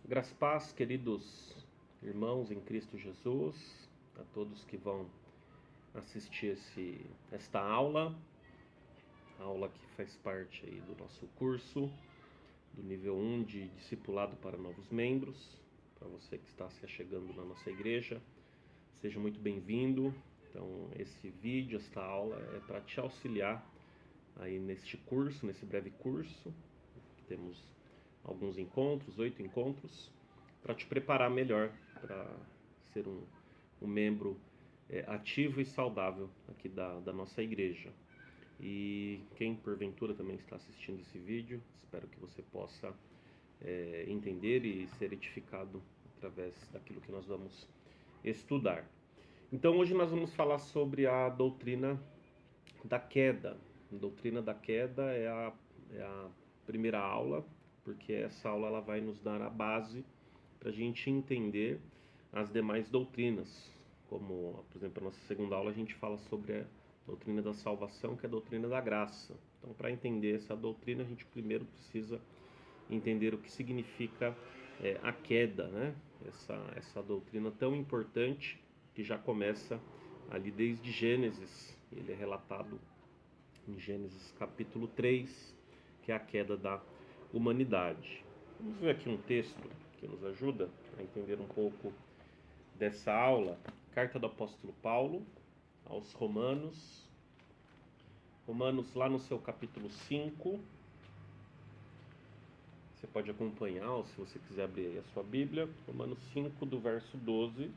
Graça e paz, queridos irmãos em Cristo Jesus, a todos que vão assistir esta aula que faz parte aí do nosso curso, do nível 1 de Discipulado para Novos Membros. Para você que está se achegando na nossa igreja, seja muito bem-vindo. Então, esse vídeo, esta aula é para te auxiliar aí neste curso, nesse breve curso. Temos alguns encontros, 8 encontros, para te preparar melhor para ser um membro ativo e saudável aqui da nossa igreja. E quem porventura também está assistindo esse vídeo, espero que você possa entender e ser edificado através daquilo que nós vamos estudar. Então hoje nós vamos falar sobre a doutrina da queda. A doutrina da queda é a primeira aula, porque essa aula ela vai nos dar a base para a gente entender as demais doutrinas. Como, por exemplo, a nossa segunda aula a gente fala sobre a doutrina da salvação, que é a doutrina da graça. Então, para entender essa doutrina, a gente primeiro precisa entender o que significa a queda, né? Essa doutrina tão importante que já começa ali desde Gênesis. Ele é relatado em Gênesis capítulo 3, que é a queda da humanidade. Vamos ver aqui um texto que nos ajuda a entender um pouco dessa aula. Carta do apóstolo Paulo aos Romanos. Romanos, lá no seu capítulo 5. Você pode acompanhar, ou se você quiser abrir aí a sua Bíblia. Romanos 5, do verso 12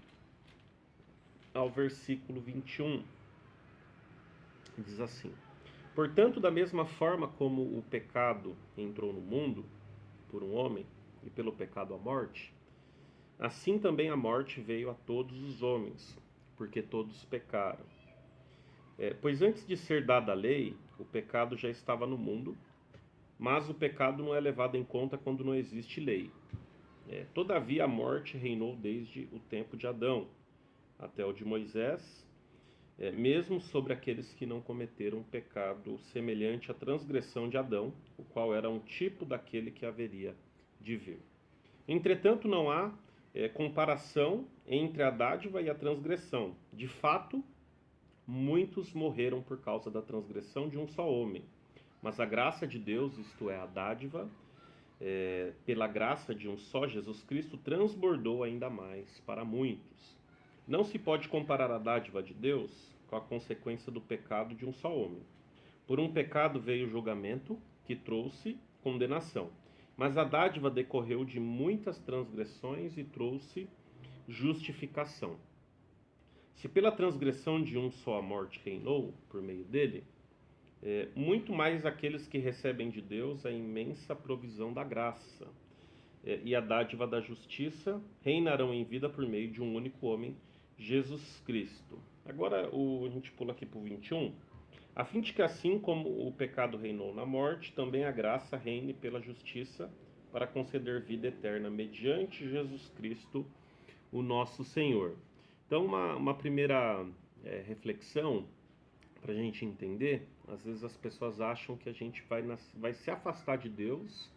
ao versículo 21. Diz assim: Portanto, da mesma forma como o pecado entrou no mundo por um homem, e pelo pecado a morte, assim também a morte veio a todos os homens, porque todos pecaram. Pois antes de ser dada a lei, o pecado já estava no mundo, mas o pecado não é levado em conta quando não existe lei. Todavia a morte reinou desde o tempo de Adão até o de Moisés, mesmo sobre aqueles que não cometeram pecado semelhante à transgressão de Adão, o qual era um tipo daquele que haveria de vir. Entretanto, não há comparação entre a dádiva e a transgressão. De fato, muitos morreram por causa da transgressão de um só homem. Mas a graça de Deus, isto é, a dádiva, pela graça de um só Jesus Cristo, transbordou ainda mais para muitos. Não se pode comparar a dádiva de Deus com a consequência do pecado de um só homem. Por um pecado veio o julgamento, que trouxe condenação. Mas a dádiva decorreu de muitas transgressões e trouxe justificação. Se pela transgressão de um só a morte reinou por meio dele, muito mais aqueles que recebem de Deus a imensa provisão da graça e a dádiva da justiça reinarão em vida por meio de um único homem, Jesus Cristo. Agora a gente pula aqui para o 21. A fim de que assim como o pecado reinou na morte, também a graça reine pela justiça para conceder vida eterna mediante Jesus Cristo, o nosso Senhor. Então uma primeira reflexão para a gente entender. Às vezes as pessoas acham que a gente vai se afastar de Deus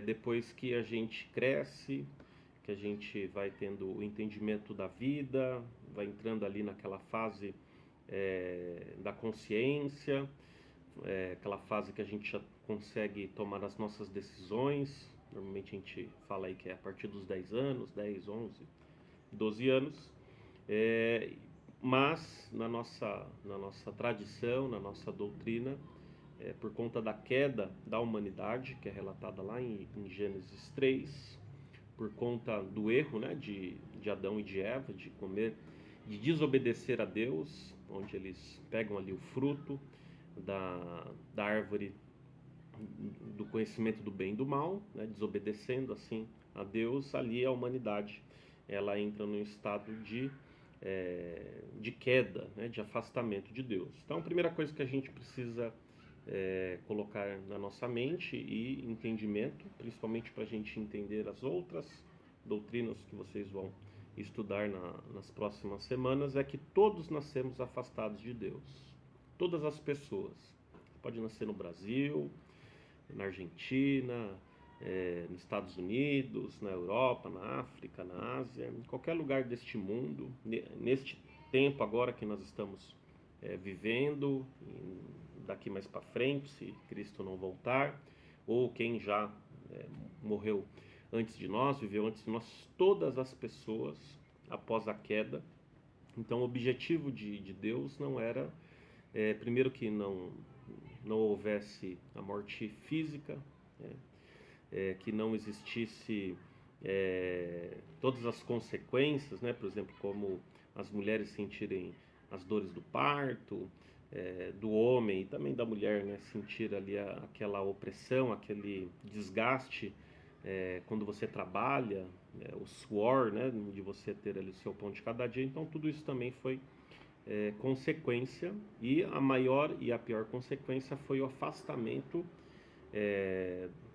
depois que a gente cresce, que a gente vai tendo o entendimento da vida, vai entrando ali naquela fase da consciência, aquela fase que a gente já consegue tomar as nossas decisões. Normalmente a gente fala aí que é a partir dos 10 anos, 10, 11, 12 anos. Mas na nossa tradição, na nossa doutrina, por conta da queda da humanidade, que é relatada lá em Gênesis 3, por conta do erro, né, de Adão e de Eva, de desobedecer a Deus, onde eles pegam ali o fruto da árvore do conhecimento do bem e do mal, né, desobedecendo assim a Deus, ali a humanidade ela entra num estado de queda, né, de afastamento de Deus. Então a primeira coisa que a gente precisa colocar na nossa mente e entendimento, principalmente para a gente entender as outras doutrinas que vocês vão estudar nas próximas semanas, é que todos nascemos afastados de Deus. Todas as pessoas. Pode nascer no Brasil, na Argentina, nos Estados Unidos, na Europa, na África, na Ásia, em qualquer lugar deste mundo, neste tempo agora que nós estamos vivendo, daqui mais para frente, se Cristo não voltar, ou quem já morreu antes de nós, viveu antes de nós, todas as pessoas após a queda. Então o objetivo de Deus não era, primeiro que não houvesse a morte física, que não existisse todas as consequências, né? Por exemplo, como as mulheres sentirem as dores do parto, do homem e também da mulher, né? Sentir ali aquela opressão, aquele desgaste quando você trabalha, o suor, né? De você ter ali o seu pão de cada dia. Então tudo isso também foi consequência, e a maior e a pior consequência foi o afastamento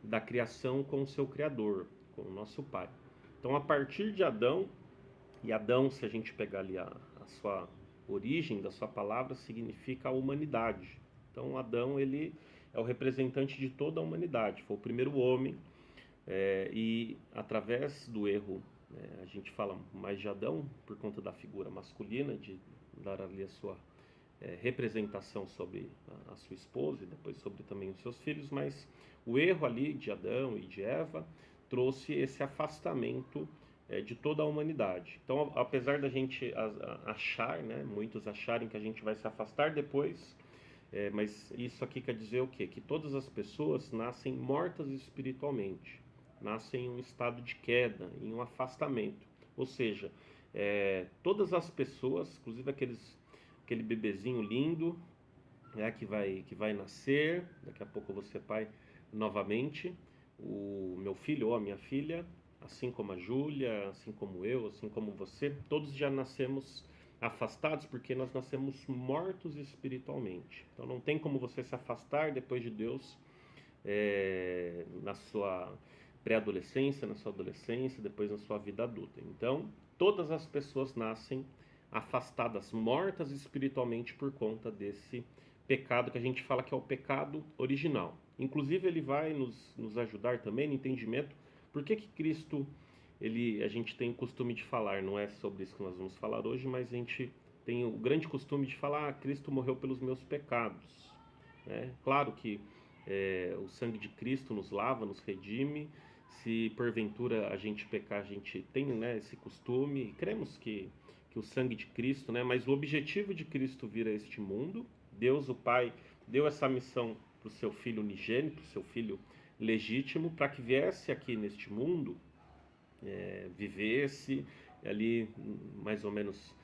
da criação com o seu Criador, com o nosso Pai. Então, a partir de Adão, e Adão, se a gente pegar ali a sua origem da sua palavra, significa a humanidade. Então, Adão, ele é o representante de toda a humanidade, foi o primeiro homem, e através do erro, a gente fala mais de Adão por conta da figura masculina, de dar ali a sua representação sobre a sua esposa e depois sobre também os seus filhos, mas o erro ali de Adão e de Eva trouxe esse afastamento de toda a humanidade. Então, apesar da gente achar, né, muitos acharem que a gente vai se afastar depois, mas isso aqui quer dizer o quê? Que todas as pessoas nascem mortas espiritualmente, nascem em um estado de queda, em um afastamento. Ou seja, todas as pessoas, inclusive aquele bebezinho lindo, que vai nascer, daqui a pouco eu vou ser pai novamente, o meu filho ou a minha filha, assim como a Júlia, assim como eu, assim como você, todos já nascemos afastados porque nós nascemos mortos espiritualmente. Então não tem como você se afastar depois de Deus na sua pré-adolescência, na sua adolescência, depois na sua vida adulta. Então todas as pessoas nascem afastadas, mortas espiritualmente por conta desse pecado que a gente fala que é o pecado original. Inclusive ele vai nos ajudar também no entendimento por que Cristo, a gente tem o costume de falar, não é sobre isso que nós vamos falar hoje, mas a gente tem o grande costume de falar, Cristo morreu pelos meus pecados. Claro que o sangue de Cristo nos lava, nos redime. Se porventura a gente pecar, a gente tem, né, esse costume, e cremos que o sangue de Cristo, né, mas o objetivo de Cristo vir a este mundo, Deus o Pai deu essa missão para o seu Filho unigênito, para o seu Filho legítimo, para que viesse aqui neste mundo, vivesse ali mais ou menos,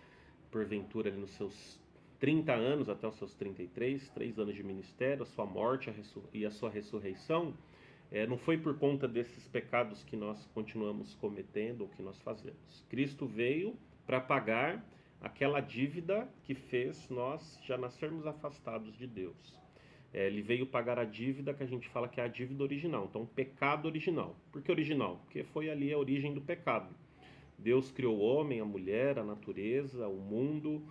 porventura, ali nos seus 30 anos até os seus 33, 3 anos de ministério, a sua morte e a sua ressurreição, não foi por conta desses pecados que nós continuamos cometendo ou que nós fazemos. Cristo veio para pagar aquela dívida que fez nós já nascermos afastados de Deus. Ele veio pagar a dívida que a gente fala que é a dívida original, então o pecado original. Por que original? Porque foi ali a origem do pecado. Deus criou o homem, a mulher, a natureza, o mundo,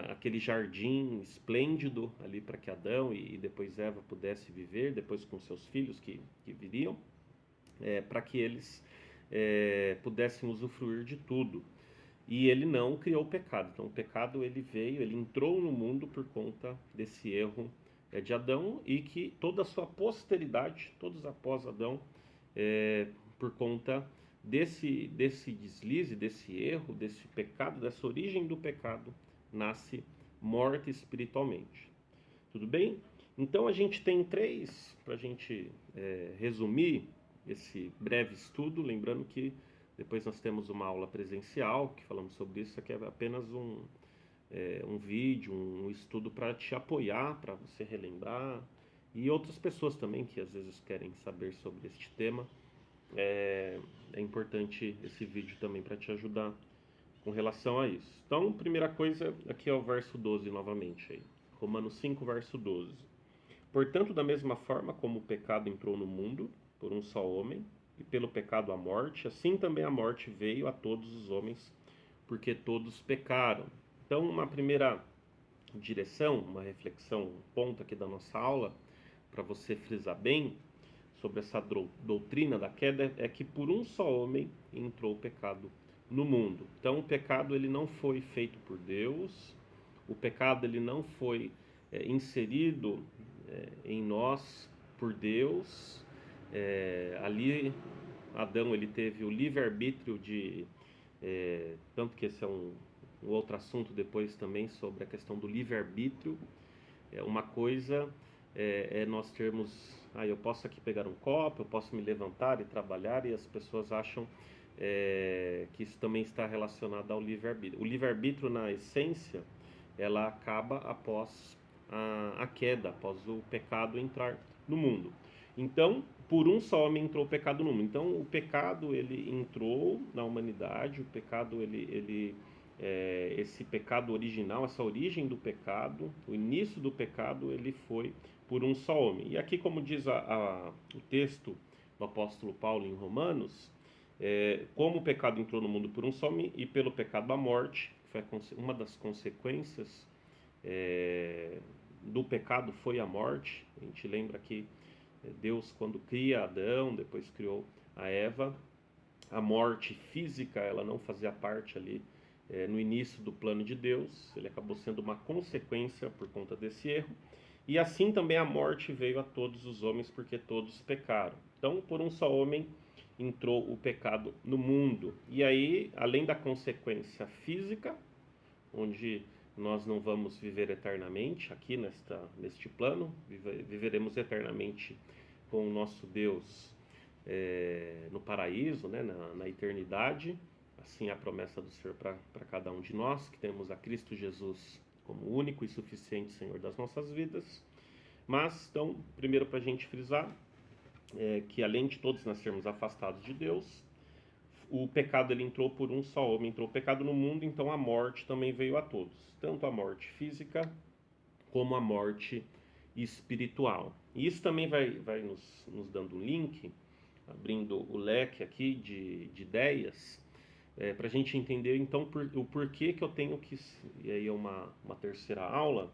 aquele jardim esplêndido ali para que Adão e depois Eva pudessem viver, depois com seus filhos que viriam, para que eles pudessem usufruir de tudo. E ele não criou o pecado. Então o pecado ele veio, ele entrou no mundo por conta desse erro de Adão, e que toda a sua posteridade, todos após Adão, por conta desse deslize, desse erro, desse pecado, dessa origem do pecado, nasce morta espiritualmente. Tudo bem? Então a gente tem três, para a gente resumir esse breve estudo, lembrando que depois nós temos uma aula presencial que falamos sobre isso. Aqui é apenas um vídeo, um estudo para te apoiar, para você relembrar, e outras pessoas também que às vezes querem saber sobre este tema. É importante esse vídeo também para te ajudar com relação a isso. Então, primeira coisa, aqui é o verso 12 novamente. Aí. Romanos 5, verso 12. Portanto, da mesma forma como o pecado entrou no mundo, por um só homem, e pelo pecado a morte, assim também a morte veio a todos os homens, porque todos pecaram. Então, uma primeira direção, uma reflexão, um ponto aqui da nossa aula, para você frisar bem sobre essa doutrina da queda é que por um só homem entrou o pecado no mundo. Então o pecado ele não foi feito por Deus, o pecado ele não foi inserido em nós por Deus. Ali Adão ele teve o livre-arbítrio de tanto que esse é um outro assunto depois também sobre a questão do livre-arbítrio. Uma coisa é nós termos, eu posso aqui pegar um copo, eu posso me levantar e trabalhar, e as pessoas acham que isso também está relacionado ao livre-arbítrio. O livre-arbítrio, na essência, ela acaba após a queda, após o pecado entrar no mundo. Então, por um só homem entrou o pecado no mundo. Então, o pecado ele entrou na humanidade, o pecado esse pecado original, essa origem do pecado, o início do pecado, ele foi por um só homem. E aqui, como diz o texto do apóstolo Paulo em Romanos, como o pecado entrou no mundo por um só homem e pelo pecado a morte, que foi uma das consequências do pecado foi a morte. A gente lembra que Deus, quando cria Adão, depois criou a Eva, a morte física ela não fazia parte ali no início do plano de Deus, ele acabou sendo uma consequência por conta desse erro. E assim também a morte veio a todos os homens, porque todos pecaram. Então, por um só homem entrou o pecado no mundo. E aí, além da consequência física, onde nós não vamos viver eternamente aqui neste plano, viveremos eternamente com o nosso Deus no paraíso, né, na eternidade. Assim é a promessa do Senhor para cada um de nós, que temos a Cristo Jesus como único e suficiente Senhor das nossas vidas. Mas, então, primeiro para a gente frisar, que além de todos nós sermos afastados de Deus, o pecado ele entrou por um só homem, entrou o pecado no mundo, então a morte também veio a todos. Tanto a morte física, como a morte espiritual. E isso também vai nos dando um link, abrindo o leque aqui de ideias, para a gente entender então o porquê que eu tenho que, e aí é uma terceira aula,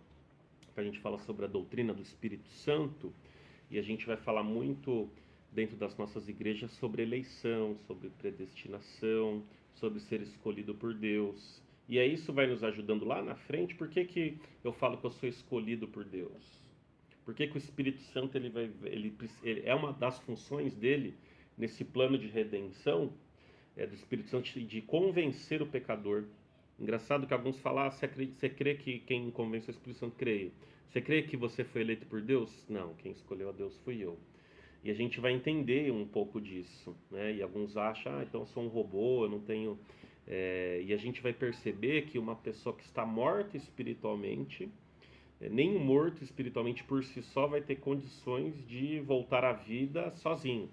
que a gente fala sobre a doutrina do Espírito Santo, e a gente vai falar muito dentro das nossas igrejas sobre eleição, sobre predestinação, sobre ser escolhido por Deus. E aí isso vai nos ajudando lá na frente. Por que eu falo que eu sou escolhido por Deus? Por que o Espírito Santo ele é uma das funções dele nesse plano de redenção, do Espírito Santo, de convencer o pecador. Engraçado que alguns falam, você crê que quem convence o Espírito Santo crê? Você crê que você foi eleito por Deus? Não, quem escolheu a Deus fui eu. E a gente vai entender um pouco disso, né? E alguns acham, então eu sou um robô, eu não tenho... e a gente vai perceber que uma pessoa que está morta espiritualmente, nem um morto espiritualmente por si só vai ter condições de voltar à vida sozinho.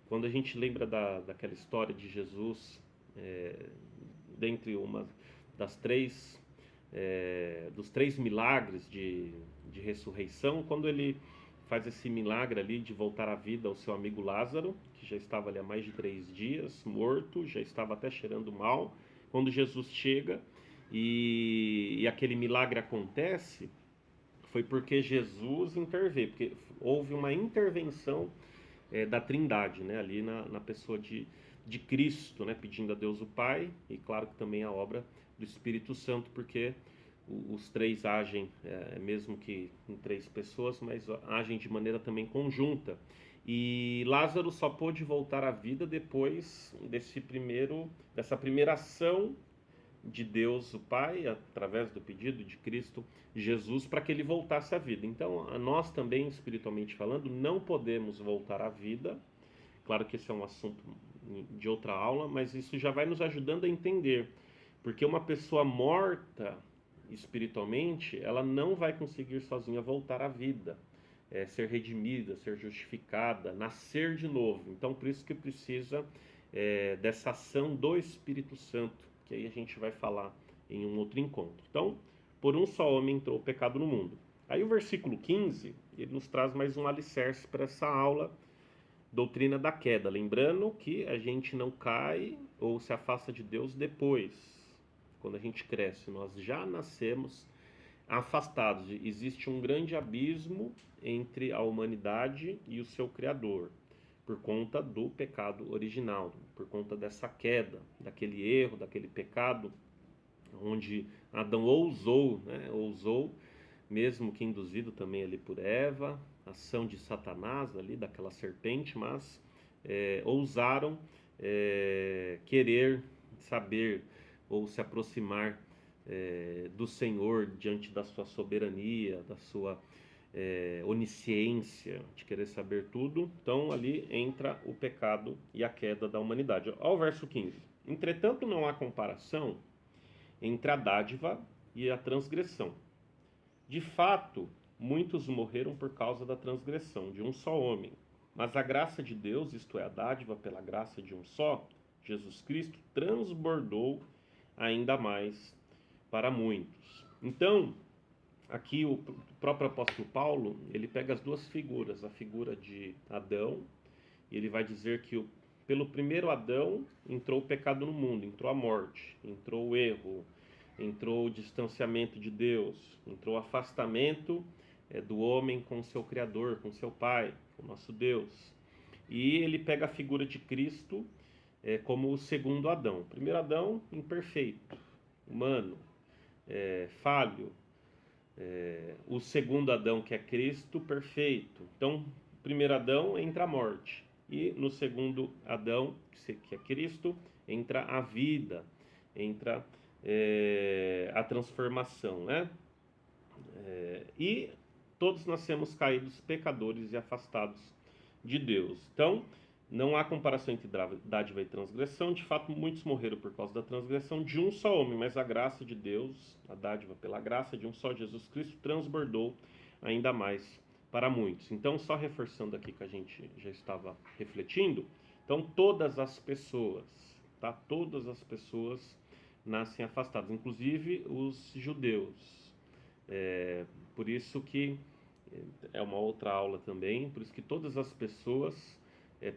Quando a gente lembra daquela história de Jesus, dentre uma das dos três milagres de ressurreição, quando ele faz esse milagre ali de voltar à vida ao seu amigo Lázaro, que já estava ali há mais de 3 dias, morto, já estava até cheirando mal, quando Jesus chega e aquele milagre acontece, foi porque Jesus interveio, porque houve uma intervenção da Trindade, né, ali na pessoa de Cristo, né, pedindo a Deus o Pai, e claro que também a obra do Espírito Santo, porque os três agem, mesmo que em 3 pessoas, mas agem de maneira também conjunta. E Lázaro só pôde voltar à vida depois dessa primeira ação de Deus o Pai, através do pedido de Cristo Jesus, para que ele voltasse à vida. Então, nós também, espiritualmente falando, não podemos voltar à vida. Claro que esse é um assunto de outra aula, mas isso já vai nos ajudando a entender. Porque uma pessoa morta espiritualmente, ela não vai conseguir sozinha voltar à vida, ser redimida, ser justificada, nascer de novo. Então, por isso que precisa dessa ação do Espírito Santo, que aí a gente vai falar em um outro encontro. Então, por um só homem entrou o pecado no mundo. Aí o versículo 15, ele nos traz mais um alicerce para essa aula, doutrina da queda. Lembrando que a gente não cai ou se afasta de Deus depois, quando a gente cresce. Nós já nascemos afastados. Existe um grande abismo entre a humanidade e o seu Criador, por conta do pecado original, por conta dessa queda, daquele erro, daquele pecado, onde Adão ousou, né? Ousou, mesmo que induzido também ali por Eva, ação de Satanás ali, daquela serpente, mas ousaram querer saber ou se aproximar do Senhor diante da sua soberania, da sua onisciência, de querer saber tudo. Então ali entra o pecado e a queda da humanidade. Olha o verso 15. Entretanto, não há comparação entre a dádiva e a transgressão. De fato, muitos morreram por causa da transgressão de um só homem. Mas a graça de Deus, isto é, a dádiva pela graça de um só, Jesus Cristo, transbordou ainda mais para muitos. Então, aqui o próprio apóstolo Paulo, ele pega as duas figuras, a figura de Adão, e ele vai dizer que pelo primeiro Adão entrou o pecado no mundo, entrou a morte, entrou o erro, entrou o distanciamento de Deus, entrou o afastamento do homem com o seu Criador, com o seu Pai, com o nosso Deus. E ele pega a figura de Cristo como o segundo Adão. O primeiro Adão, imperfeito, humano, falho. O segundo Adão, que é Cristo, perfeito. Então, o primeiro Adão entra a morte. E no segundo Adão, que é Cristo, entra a vida, entra a transformação, né? E todos nascemos caídos, pecadores e afastados de Deus. Então, não há comparação entre dádiva e transgressão. De fato, muitos morreram por causa da transgressão de um só homem, mas a graça de Deus, a dádiva pela graça de um só Jesus Cristo, transbordou ainda mais para muitos. Então, só reforçando aqui que a gente já estava refletindo, então todas as pessoas, tá? Todas as pessoas nascem afastadas, inclusive os judeus. Por isso que é uma outra aula também, por isso que todas as pessoas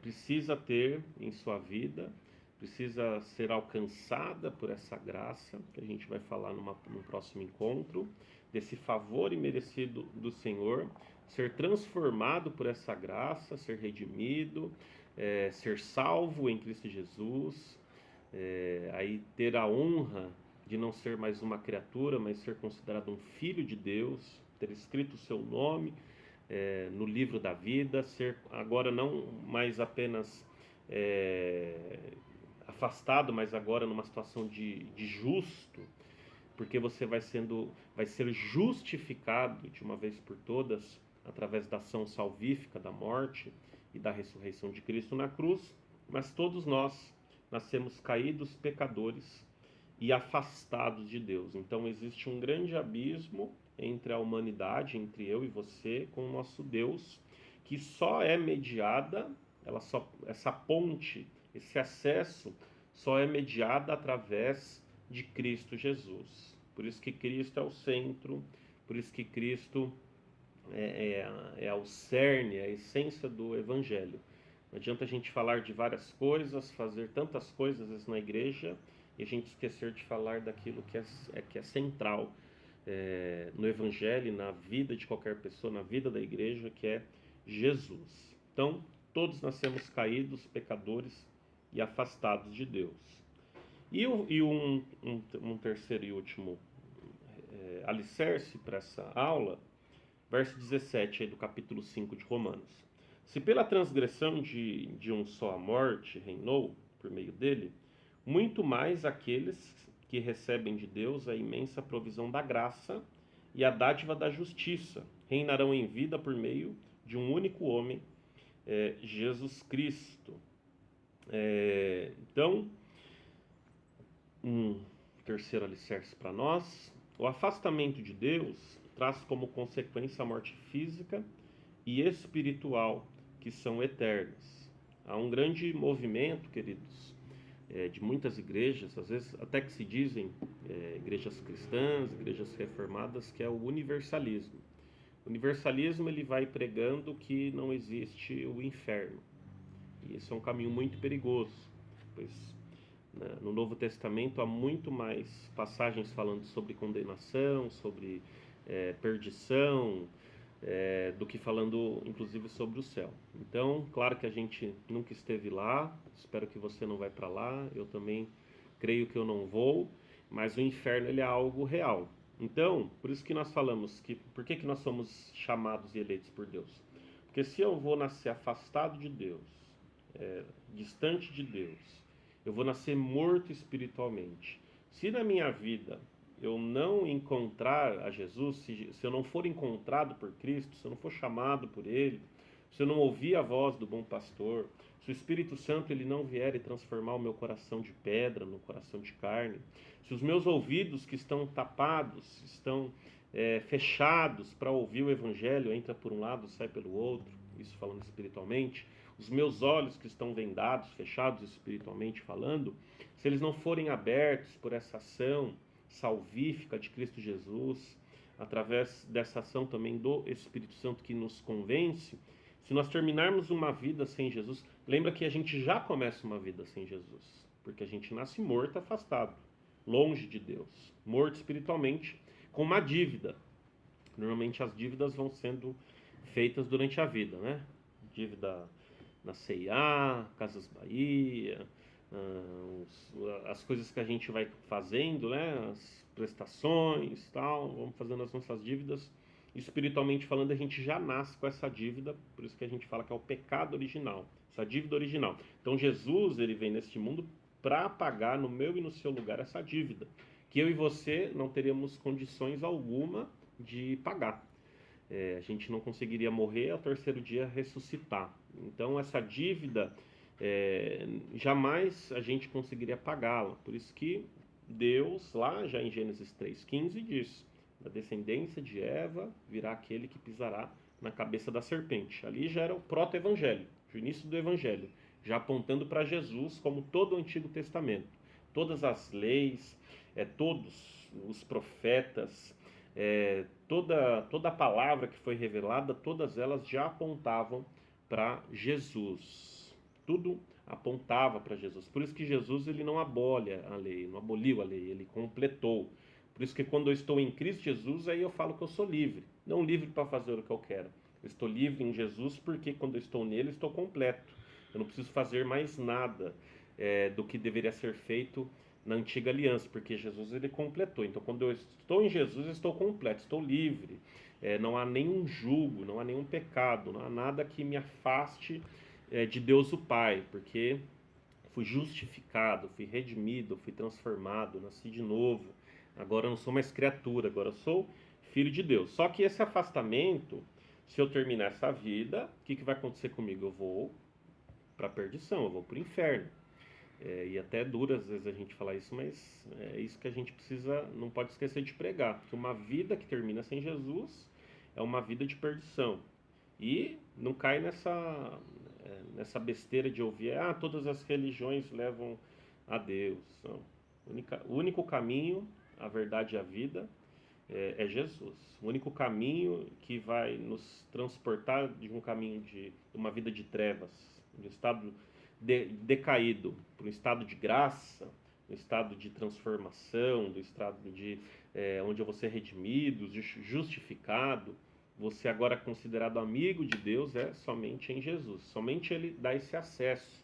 precisa ter em sua vida, precisa ser alcançada por essa graça, que a gente vai falar num próximo encontro, desse favor imerecido do Senhor, ser transformado por essa graça, ser redimido, ser salvo em Cristo Jesus, aí ter a honra de não ser mais uma criatura, mas ser considerado um filho de Deus, ter escrito o seu nome no livro da vida, ser agora não mais apenas afastado, mas agora numa situação de justo, porque você vai ser justificado de uma vez por todas através da ação salvífica da morte e da ressurreição de Cristo na cruz. Mas todos nós nascemos caídos, pecadores e afastados de Deus. Então existe um grande abismo entre a humanidade, entre eu e você, com o nosso Deus, que só é mediada, essa ponte, esse acesso, só é mediada através de Cristo Jesus. Por isso que Cristo é o centro, por isso que Cristo é o cerne, a essência do Evangelho. Não adianta a gente falar de várias coisas, fazer tantas coisas às vezes na igreja, e a gente esquecer de falar daquilo que é central no Evangelho, na vida de qualquer pessoa, na vida da igreja, que é Jesus. Então, todos nascemos caídos, pecadores e afastados de Deus. E um terceiro e último alicerce para essa aula, verso 17 aí do capítulo 5 de Romanos. Se pela transgressão de um só a morte reinou por meio dele, muito mais aqueles que recebem de Deus a imensa provisão da graça e a dádiva da justiça reinarão em vida por meio de um único homem, Jesus Cristo. Então, um terceiro alicerce para nós: o afastamento de Deus traz como consequência a morte física e espiritual, que são eternas. Há um grande movimento, queridos, de muitas igrejas, às vezes até que se dizem igrejas cristãs, igrejas reformadas, que é o universalismo. O universalismo, ele vai pregando que não existe o inferno. E esse é um caminho muito perigoso, pois no Novo Testamento há muito mais passagens falando sobre condenação, sobre perdição, do que falando, inclusive, sobre o céu. Então, claro que a gente nunca esteve lá, espero que você não vai para lá, eu também creio que eu não vou, mas o inferno ele é algo real. Então, por isso que nós falamos que, por que nós somos chamados e eleitos por Deus? Porque se eu vou nascer afastado de Deus, distante de Deus, eu vou nascer morto espiritualmente. Se na minha vida eu não encontrar a Jesus, se eu não for encontrado por Cristo, se eu não for chamado por Ele, se eu não ouvir a voz do bom pastor, se o Espírito Santo ele não vier e transformar o meu coração de pedra no coração de carne, se os meus ouvidos que estão tapados, estão fechados para ouvir o Evangelho, entra por um lado, sai pelo outro, isso falando espiritualmente, os meus olhos que estão vendados, fechados espiritualmente falando, se eles não forem abertos por essa ação salvífica de Cristo Jesus, através dessa ação também do Espírito Santo que nos convence, se nós terminarmos uma vida sem Jesus, lembra que a gente já começa uma vida sem Jesus, porque a gente nasce morto, afastado, longe de Deus, morto espiritualmente, com uma dívida. Normalmente as dívidas vão sendo feitas durante a vida, né? Dívida na C&A, Casas Bahia, as coisas que a gente vai fazendo, né? As prestações, tal, vamos fazendo as nossas dívidas. Espiritualmente falando, a gente já nasce com essa dívida, por isso que a gente fala que é o pecado original, essa dívida original. Então Jesus, ele vem neste mundo para pagar no meu e no seu lugar essa dívida, que eu e você não teríamos condições alguma de pagar. A gente não conseguiria morrer ao terceiro dia ressuscitar. Então essa dívida jamais a gente conseguiria pagá-la. Por isso que Deus, lá já em Gênesis 3,15, diz: da descendência de Eva virá aquele que pisará na cabeça da serpente. Ali já era o proto-evangelho, o início do evangelho, já apontando para Jesus, como todo o Antigo Testamento. Todas as leis, todos os profetas, toda a palavra que foi revelada, todas elas já apontavam para Jesus. Tudo apontava para Jesus. Por isso que Jesus ele não aboliu a lei, ele completou. Por isso que quando eu estou em Cristo Jesus, aí eu falo que eu sou livre. Não livre para fazer o que eu quero. Eu estou livre em Jesus porque quando eu estou nele, eu estou completo. Eu não preciso fazer mais nada do que deveria ser feito na antiga aliança, porque Jesus ele completou. Então, quando eu estou em Jesus, eu estou completo, estou livre. Não há nenhum jugo, não há nenhum pecado, não há nada que me afaste de Deus o Pai, porque fui justificado, fui redimido, fui transformado, nasci de novo. Agora eu não sou mais criatura, agora eu sou filho de Deus. Só que esse afastamento, se eu terminar essa vida, o que vai acontecer comigo? Eu vou para a perdição, eu vou para o inferno. E até é duro às vezes a gente falar isso, mas é isso que a gente precisa, não pode esquecer de pregar, que uma vida que termina sem Jesus é uma vida de perdição. E não cai nessa besteira de ouvir, todas as religiões levam a Deus. Não. O único caminho, a verdade e a vida é Jesus. O único caminho que vai nos transportar de um caminho de uma vida de trevas, de um estado decaído para um estado de graça, um estado de transformação, do estado de onde eu vou ser redimido, justificado, você agora é considerado amigo de Deus somente em Jesus. Somente Ele dá esse acesso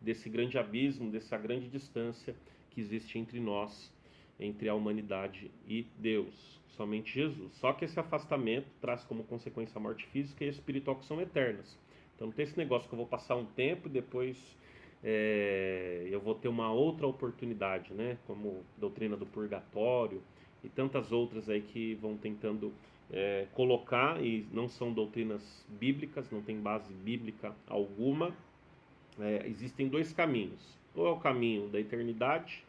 desse grande abismo, dessa grande distância que existe entre nós, entre a humanidade e Deus. Somente Jesus. Só que esse afastamento traz como consequência a morte física e espiritual, que são eternas. Então não tem esse negócio que eu vou passar um tempo e depois eu vou ter uma outra oportunidade, né? Como doutrina do purgatório e tantas outras aí que vão tentando colocar, e não são doutrinas bíblicas, não tem base bíblica alguma. Existem dois caminhos. Ou é o caminho da eternidade,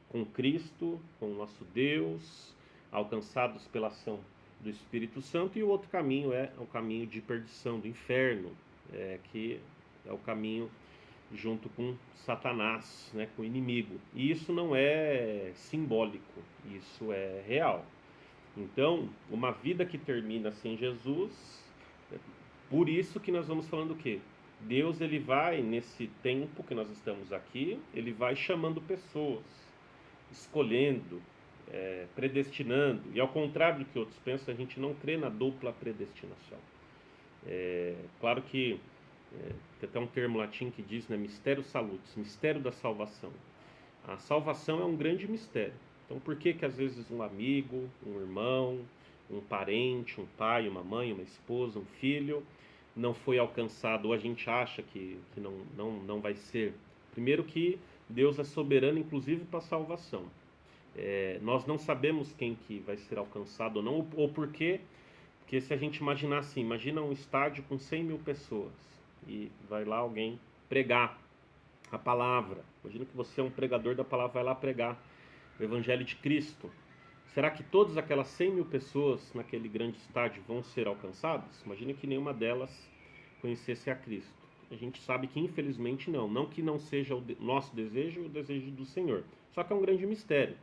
com Cristo, com o nosso Deus, alcançados pela ação do Espírito Santo, e o outro caminho é o caminho de perdição, do inferno, que é o caminho junto com Satanás, né, com o inimigo. E isso não é simbólico, isso é real. Então, uma vida que termina sem Jesus, por isso que nós vamos falando o quê? Deus ele vai, nesse tempo que nós estamos aqui, ele vai chamando pessoas, escolhendo, predestinando. E ao contrário do que outros pensam, a gente não crê na dupla predestinação. Claro que tem até um termo latim que diz, né, mistério salutis, mistério da salvação. A salvação é um grande mistério. Então, por que que às vezes um amigo, um irmão, um parente, um pai, uma mãe, uma esposa, um filho não foi alcançado, ou a gente acha que não vai ser? Primeiro que Deus é soberano, inclusive para a salvação. Nós não sabemos quem que vai ser alcançado ou não, ou por quê. Porque se a gente imaginar assim, imagina um estádio com 100 mil pessoas e vai lá alguém pregar a palavra. Imagina que você é um pregador da palavra, vai lá pregar o Evangelho de Cristo. Será que todas aquelas 100 mil pessoas naquele grande estádio vão ser alcançadas? Imagina que nenhuma delas conhecesse a Cristo. A gente sabe que infelizmente não. Não que não seja o nosso desejo o desejo do Senhor. Só que é um grande mistério.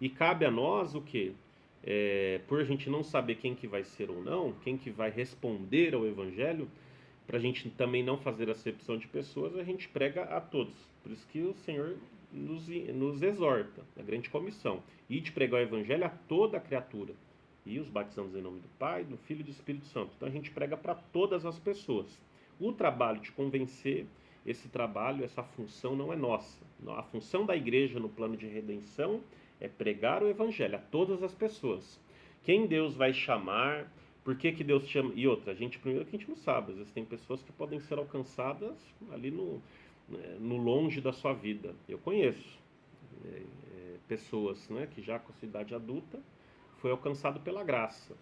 E cabe a nós o quê? Por a gente não saber quem que vai ser ou não, quem que vai responder ao Evangelho, para a gente também não fazer acepção de pessoas, a gente prega a todos. Por isso que o Senhor nos exorta, a grande comissão, e de pregar o Evangelho a toda a criatura. E os batizamos em nome do Pai, do Filho e do Espírito Santo. Então a gente prega para todas as pessoas. O trabalho de convencer, esse trabalho, essa função não é nossa. A função da igreja no plano de redenção é pregar o Evangelho a todas as pessoas. Quem Deus vai chamar, por que que Deus chama... E outra, primeiro que a gente não sabe, às vezes tem pessoas que podem ser alcançadas ali no longe da sua vida. Eu conheço pessoas, né, que já com a sua idade adulta foi alcançado pela graça.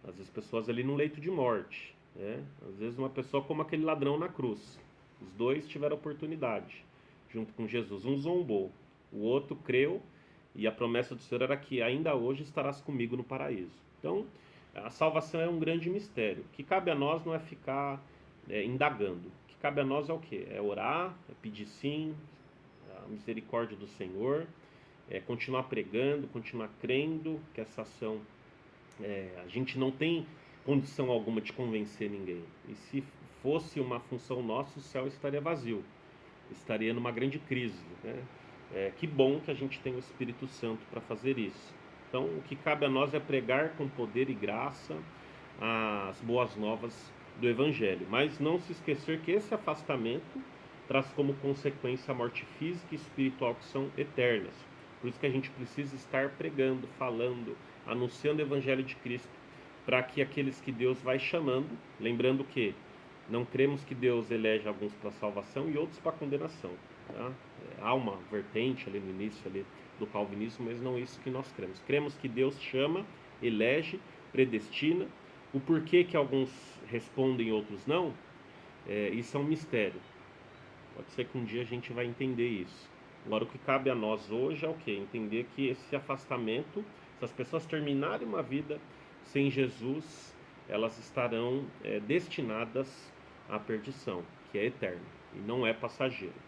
Às vezes pessoas ali no leito de morte. Às vezes uma pessoa como aquele ladrão na cruz. Os dois tiveram oportunidade junto com Jesus. Um zombou, o outro creu, e a promessa do Senhor era que ainda hoje estarás comigo no paraíso. Então, a salvação é um grande mistério. O que cabe a nós não é ficar indagando. O que cabe a nós é o quê? É orar, é pedir sim, a misericórdia do Senhor, continuar pregando, continuar crendo que essa ação, a gente não tem condição alguma de convencer ninguém. E se fosse uma função nossa, o céu estaria vazio, estaria numa grande crise, né? Que bom que a gente tem o Espírito Santo para fazer isso. Então, o que cabe a nós é pregar com poder e graça as boas novas do Evangelho. Mas não se esquecer que esse afastamento traz como consequência a morte física e espiritual, que são eternas. Por isso que a gente precisa estar pregando, falando, anunciando o Evangelho de Cristo, para que aqueles que Deus vai chamando, lembrando que não cremos que Deus elege alguns para salvação e outros para condenação. Tá? Há uma vertente ali no início ali do calvinismo, mas não é isso que nós cremos. Cremos que Deus chama, elege, predestina. O porquê que alguns respondem e outros não, isso é um mistério. Pode ser que um dia a gente vai entender isso. Agora, o que cabe a nós hoje é o quê? Entender que esse afastamento, se as pessoas terminarem uma vida sem Jesus, elas estarão destinadas à perdição, que é eterna e não é passageira.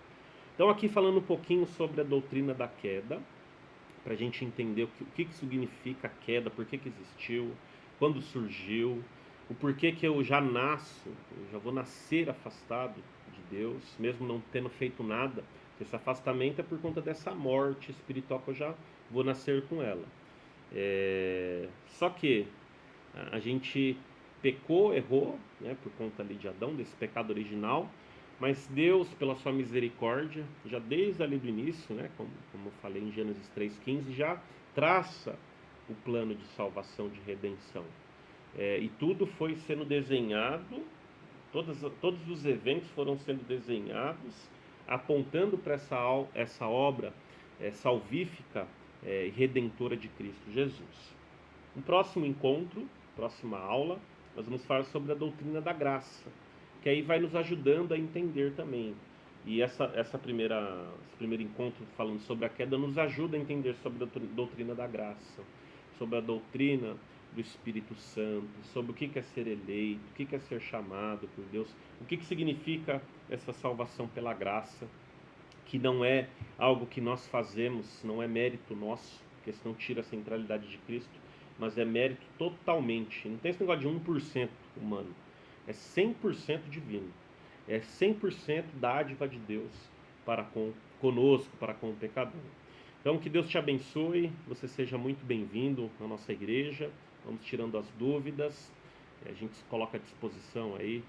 Então, aqui falando um pouquinho sobre a doutrina da queda, para a gente entender o que significa a queda, por que existiu, quando surgiu, o porquê que eu já vou nascer afastado de Deus, mesmo não tendo feito nada. Esse afastamento é por conta dessa morte espiritual que eu já vou nascer com ela. Só que a gente pecou, errou, né, por conta ali de Adão, desse pecado original, mas Deus, pela sua misericórdia, já desde ali do início, né, como eu falei em Gênesis 3,15, já traça o plano de salvação, de redenção. E tudo foi sendo desenhado, todos os eventos foram sendo desenhados, apontando para essa obra salvífica e redentora de Cristo Jesus. No próximo encontro, próxima aula, nós vamos falar sobre a doutrina da graça, que aí vai nos ajudando a entender também. E esse primeiro encontro falando sobre a queda nos ajuda a entender sobre a doutrina da graça, sobre a doutrina do Espírito Santo, sobre o que é ser eleito, o que é ser chamado por Deus, o que significa essa salvação pela graça, que não é algo que nós fazemos, não é mérito nosso, porque senão tira a centralidade de Cristo, mas é mérito totalmente. Não tem esse negócio de 1% humano, é 100% divino, é 100% dádiva de Deus para conosco, para com o pecador. Então Então, que Deus te abençoe, você seja muito bem-vindo na nossa igreja. Vamos tirando as dúvidas, a gente se coloca à disposição aí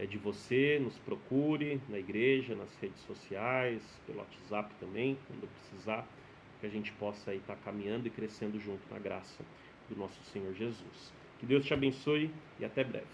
de você, nos procure na igreja, nas redes sociais, pelo WhatsApp também, quando precisar, que a gente possa aí estar caminhando e crescendo junto na graça do nosso Senhor Jesus. Que Deus te abençoe e até breve.